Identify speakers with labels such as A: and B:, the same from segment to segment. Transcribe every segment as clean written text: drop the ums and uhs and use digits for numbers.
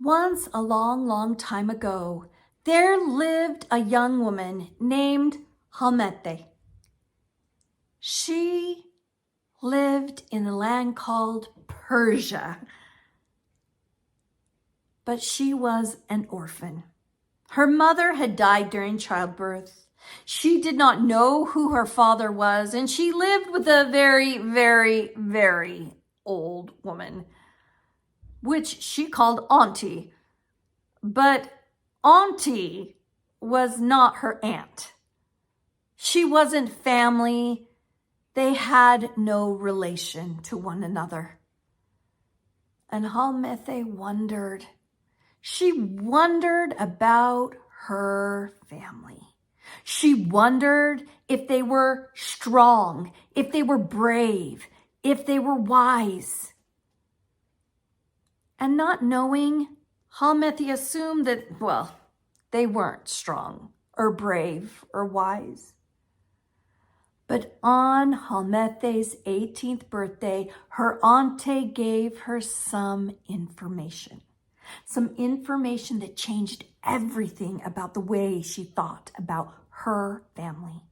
A: Once, a long, long time ago, there lived a young woman named Hal-Mehi. She lived in a land called Persia, but she was an orphan. Her mother had died during childbirth. She did not know who her father was, and she lived with a very, very, very old woman, which she called Auntie. But Auntie was not her aunt. She wasn't family. They had no relation to one another. And Hal-Mehi wondered. She wondered about her family. She wondered if they were strong, if they were brave, if they were wise. And not knowing, Hal-Mehi assumed that, well, they weren't strong or brave or wise. But on Hal-Mehi's 18th birthday, her auntie gave her some information that changed everything about the way she thought about her family.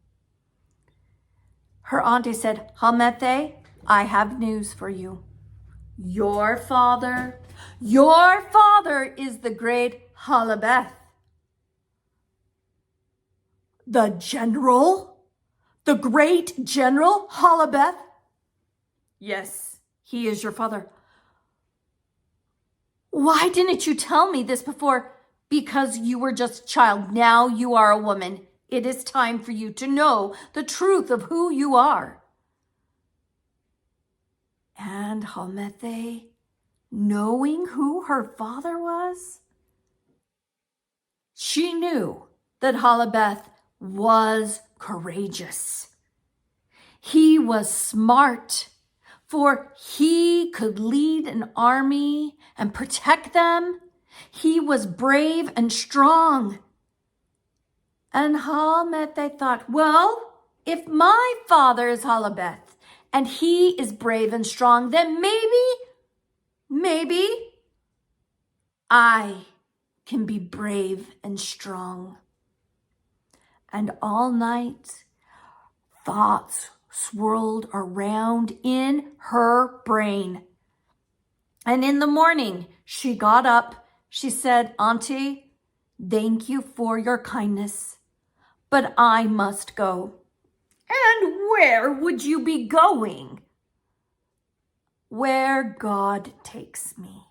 A: Her auntie said, Hal-Mehi, I have news for you. Your father is the great Hal-Mehi. The general? The great general Hal-Mehi? Yes, he is your father. Why didn't you tell me this before? Because you were just a child. Now you are a woman. It is time for you to know the truth of who you are. And Hal-Mehi, knowing who her father was, she knew that Hal-Mehi was courageous. He was smart, for he could lead an army and protect them. He was brave and strong. And Hal-Mehi thought, well, if my father is Hal-Mehi and he is brave and strong, then maybe I can be brave and strong. And all night, thoughts swirled around in her brain. And in the morning, she got up. She said, Auntie, thank you for your kindness, but I must go. And where would you be going? Where God takes me.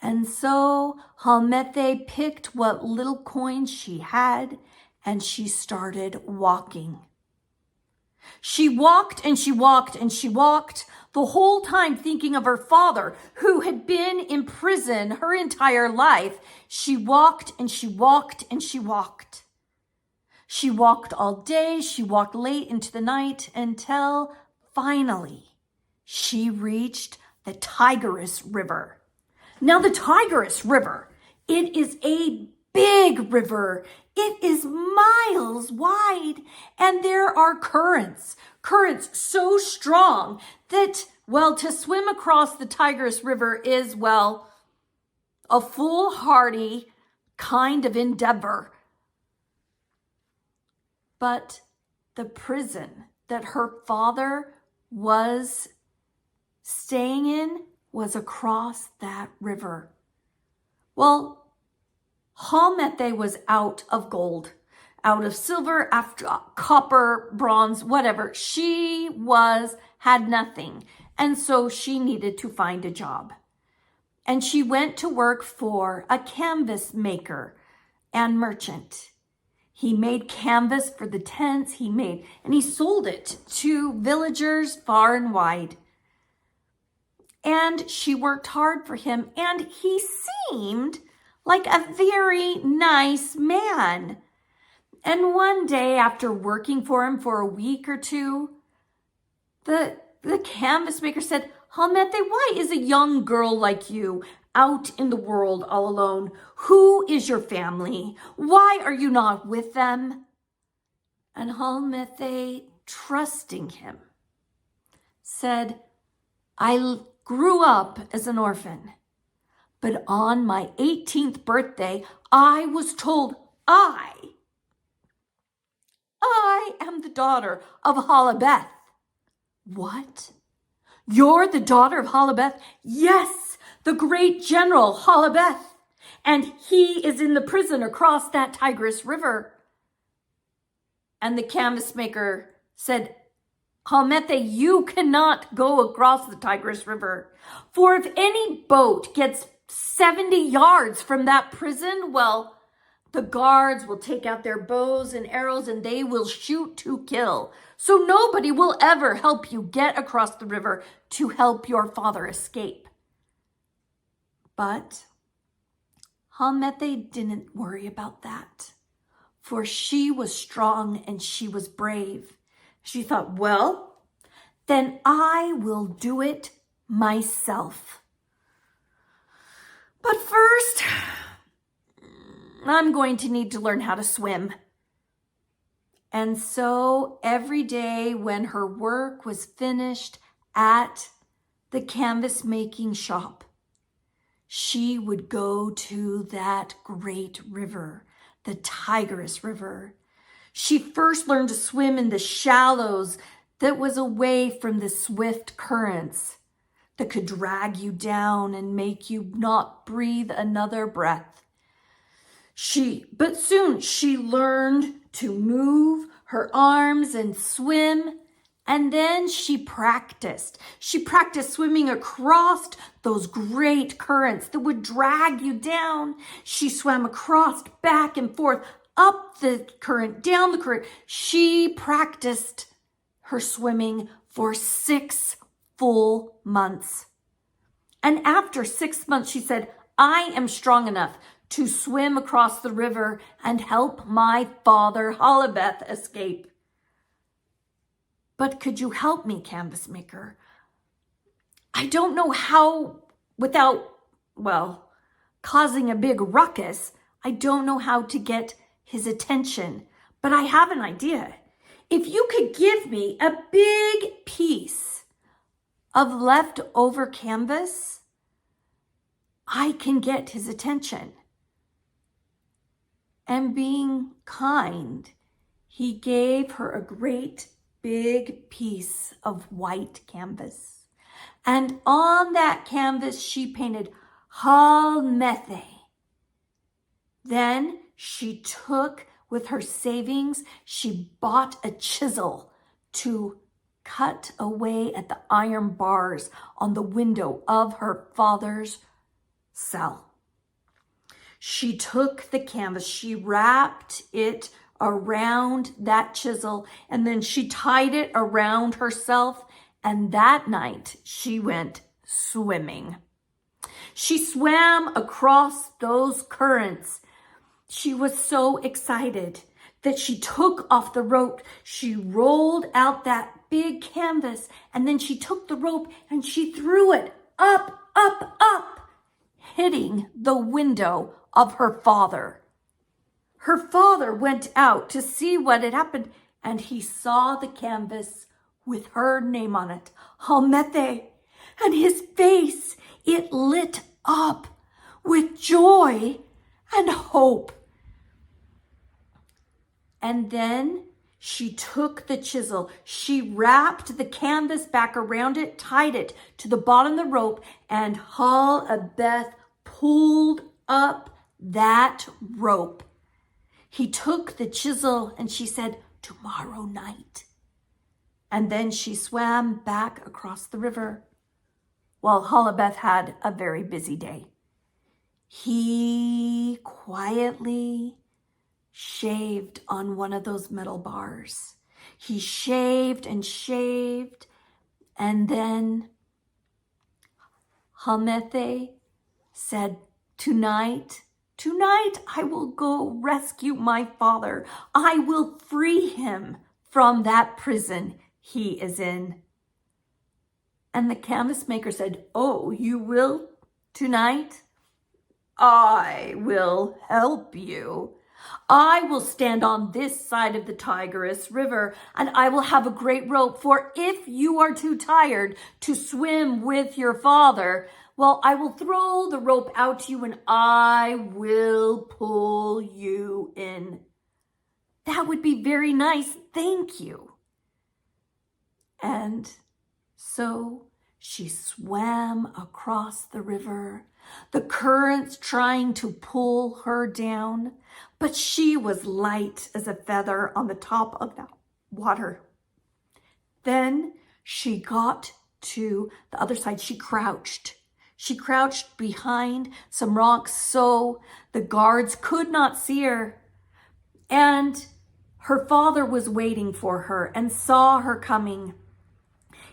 A: And so Hal-Mehi picked what little coins she had and she started walking. She walked and she walked and she walked, the whole time thinking of her father who had been in prison her entire life. She walked and she walked and she walked. She walked all day, she walked late into the night until finally she reached the Tigris River. Now the Tigris River, it is a big river. It is miles wide, and there are currents so strong that, well, to swim across the Tigris River is, well, a foolhardy kind of endeavor. But the prison that her father was staying in was across that river. Well, Hal-Mehi was out of gold, out of silver, after copper, bronze, whatever. She had nothing. And so she needed to find a job. And she went to work for a canvas maker and merchant. He made canvas for the tents and he sold it to villagers far and wide. And she worked hard for him, and he seemed like a very nice man. And one day, after working for him for a week or two, the canvas maker said, Hal-Mehi, why is a young girl like you out in the world all alone? Who is your family? Why are you not with them? And Hal-Mehi, trusting him, said, I grew up as an orphan, But on my 18th birthday, I was told I am the daughter of Hal-Mehi. What? You're the daughter of Hal-Mehi? Yes, the great general Hal-Mehi. And he is in the prison across that Tigris River. And the canvas maker said, Hal-Mehi, you cannot go across the Tigris River. For if any boat gets 70 yards from that prison, well, the guards will take out their bows and arrows and they will shoot to kill. So nobody will ever help you get across the river to help your father escape. But Hal-Mehi didn't worry about that, for she was strong and she was brave. She thought, well, then I will do it myself. But first, I'm going to need to learn how to swim. And so every day when her work was finished at the canvas making shop, she would go to that great river, the Tigris River. She first learned to swim in the shallows that was away from the swift currents that could drag you down and make you not breathe another breath. But soon she learned to move her arms and swim, and then she practiced. She practiced swimming across those great currents that would drag you down. She swam across, back and forth, up the current, down the current. She practiced her swimming for 6 full months. And after 6 months, she said, I am strong enough to swim across the river and help my father, Hal-Mehi, escape. But could you help me, canvas maker? I don't know how, without, causing a big ruckus, I don't know how to get his attention, but I have an idea. If you could give me a big piece of leftover canvas, I can get his attention. And being kind, he gave her a great big piece of white canvas. And on that canvas, she painted Hal-Mehi. Then she took, with her savings, she bought a chisel to cut away at the iron bars on the window of her father's cell. She took the canvas, she wrapped it around that chisel, and then she tied it around herself, and that night she went swimming. She swam across those currents. She was so excited that she took off the rope. She rolled out that big canvas, and then she took the rope and she threw it up, up, up, hitting the window of her father. Her father went out to see what had happened, and he saw the canvas with her name on it, Hal-Mehi, and his face, it lit up with joy and hope. And then she took the chisel, she wrapped the canvas back around it, tied it to the bottom of the rope, and Hal-Mehi pulled up that rope. He took the chisel and she said, tomorrow night. And then she swam back across the river. Well, Hal-Mehi had a very busy day. He quietly shaved on one of those metal bars. He shaved and shaved, and then Hal-Mehi said, Tonight I will go rescue my father. I will free him from that prison he is in. And the canvas maker said, oh, you will tonight? I will help you. I will stand on this side of the Tigris River, and I will have a great rope, for if you are too tired to swim with your father, Well, I will throw the rope out to you and I will pull you in. That would be very nice. Thank you. And so she swam across the river, the currents trying to pull her down, but she was light as a feather on the top of that water. Then she got to the other side. She crouched. She crouched behind some rocks so the guards could not see her. And her father was waiting for her and saw her coming.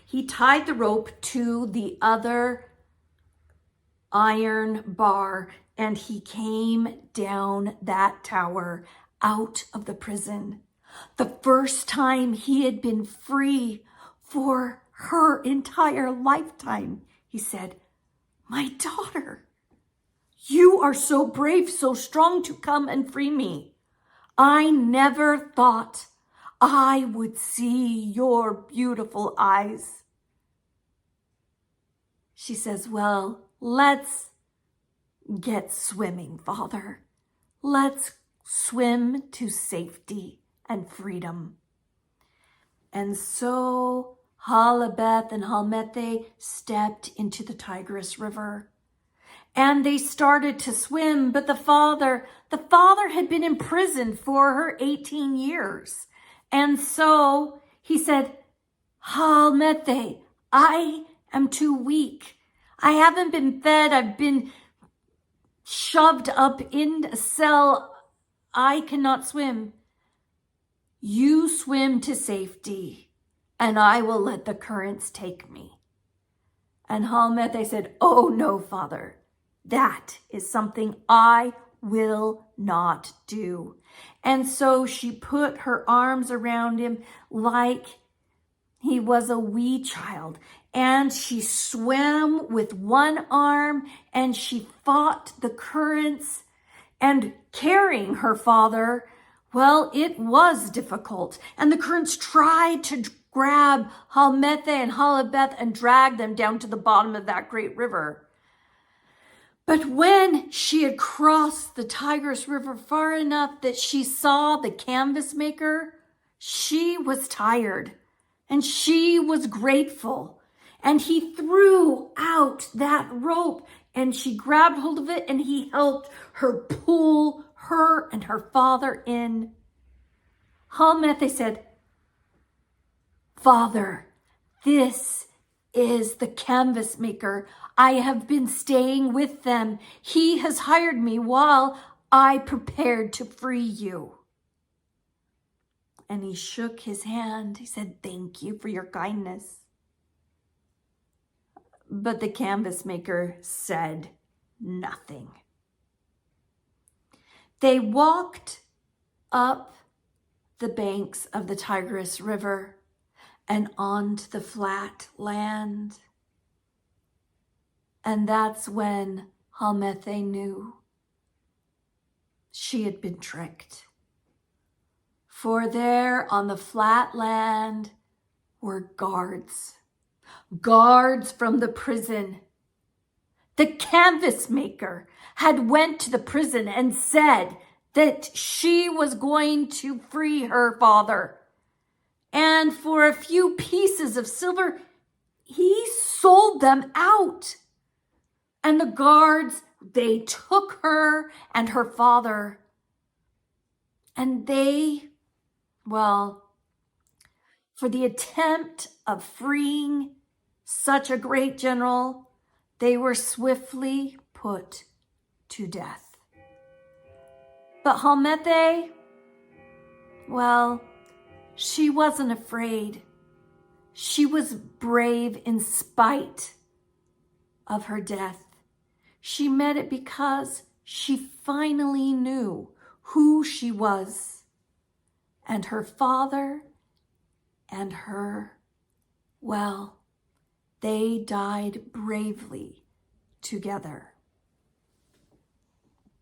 A: He tied the rope to the other iron bar and he came down that tower out of the prison. The first time he had been free for her entire lifetime. He said, "My daughter, you are so brave, so strong to come and free me. I never thought I would see your beautiful eyes." She says, "Well, let's get swimming, Father. Let's swim to safety and freedom." And so Hal-Mehi and Hal-Mehi stepped into the Tigris River. And they started to swim, but the father had been in prison for her 18 years. And so he said, "Hal-Mehi, I am too weak. I haven't been fed. I've been shoved up in a cell. I cannot swim. You swim to safety, and I will let the currents take me." And Hal-Mehi said, "Oh no, Father. That is something I will not do." And so she put her arms around him like he was a wee child. And she swam with one arm and she fought the currents. And carrying her father, well, it was difficult. And the currents tried to grab Hal-Mehi and Hal-Mehi and drag them down to the bottom of that great river. But when she had crossed the Tigris River far enough that she saw the canvas maker, she was tired and she was grateful. And he threw out that rope and she grabbed hold of it and he helped her pull her and her father in. Hal-Mehi said, "Father, this is the canvas maker. I have been staying with them. He has hired me while I prepared to free you." And he shook his hand. He said, "Thank you for your kindness." But the canvas maker said nothing. They walked up the banks of the Tigris River and onto the flat land. And that's when Hal-Mehi knew she had been tricked. For there on the flat land were guards from the prison. The canvas maker had went to the prison and said that she was going to free her father. And for a few pieces of silver, he sold them out. And the guards, they took her and her father. And they, well, for the attempt of freeing such a great general, they were swiftly put to death. But Hal-Mehi, well, she wasn't afraid. She was brave in spite of her death. She met it because she finally knew who she was. And her father and her, well, they died bravely together.